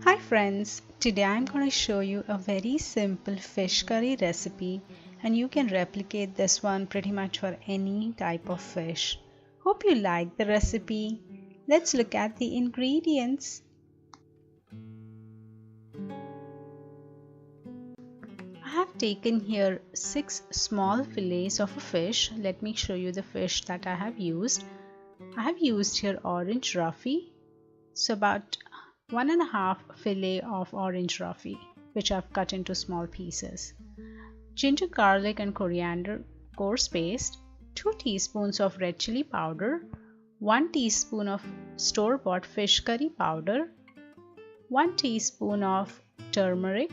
Hi friends, today I'm going to show you a very simple fish curry recipe and you can replicate this one pretty much for any type of fish. Hope you like the recipe. Let's look at the ingredients. I have taken here 6 small fillets of a fish. Let me show you the fish that I have used. I have used here orange roughy, so about 1.5 fillet of orange roughy, which I've cut into small pieces. Ginger, garlic and coriander coarse paste, 2 teaspoons of red chili powder, 1 teaspoon of store-bought fish curry powder, 1 teaspoon of turmeric,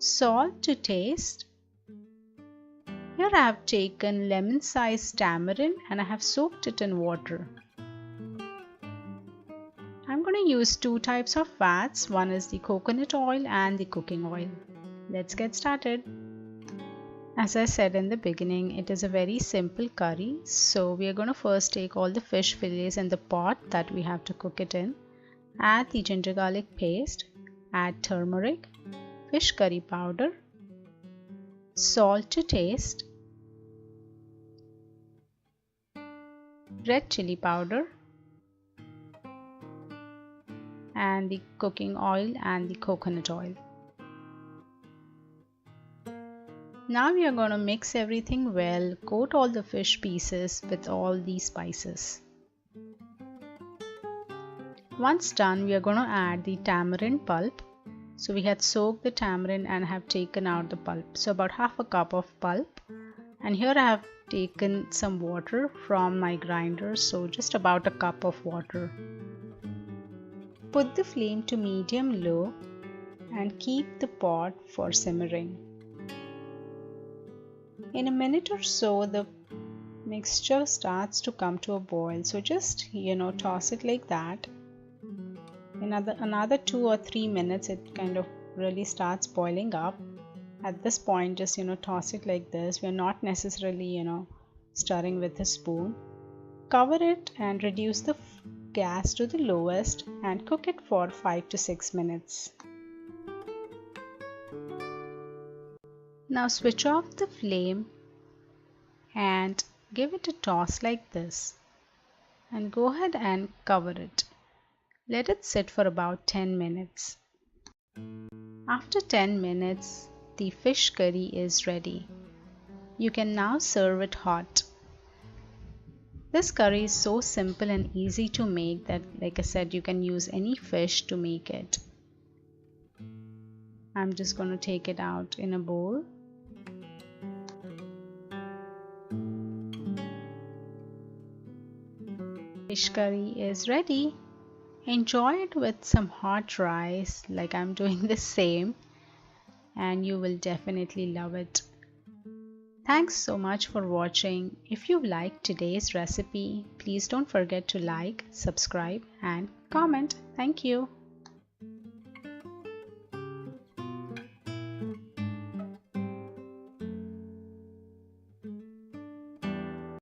salt to taste. Here I have taken lemon-sized tamarind and I have soaked it in water. I'm going to use 2 types of fats. One is the coconut oil and the cooking oil. Let's get started. As I said in the beginning, it is a very simple curry. So we are going to first take all the fish fillets in the pot that we have to cook it in. Add the ginger garlic paste. Add turmeric, fish curry powder, salt to taste, red chili powder, and the cooking oil and the coconut oil. Now we are going to mix everything well, coat all the fish pieces with all these spices. Once done, we are going to add the tamarind pulp. So we had soaked the tamarind and have taken out the pulp. So about half a cup of pulp. And here I have taken some water from my grinder. So just about a cup of water. Put the flame to medium-low and keep the pot for simmering. In a minute or so, the mixture starts to come to a boil. So just, toss it like that. Another 2 or 3 minutes, it kind of really starts boiling up. At this point, just, toss it like this. We're not necessarily, stirring with a spoon. Cover it and reduce the gas to the lowest and cook it for 5 to 6 minutes. Now switch off the flame and give it a toss like this and go ahead and cover it. Let it sit for about 10 minutes. After 10 minutes, the fish curry is ready. You can now serve it hot. This curry is so simple and easy to make that, like I said, you can use any fish to make it. I'm just going to take it out in a bowl. Fish curry is ready. Enjoy it with some hot rice, like I'm doing the same, and you will definitely love it. Thanks so much for watching. If you liked today's recipe, please don't forget to like, subscribe and comment. Thank you.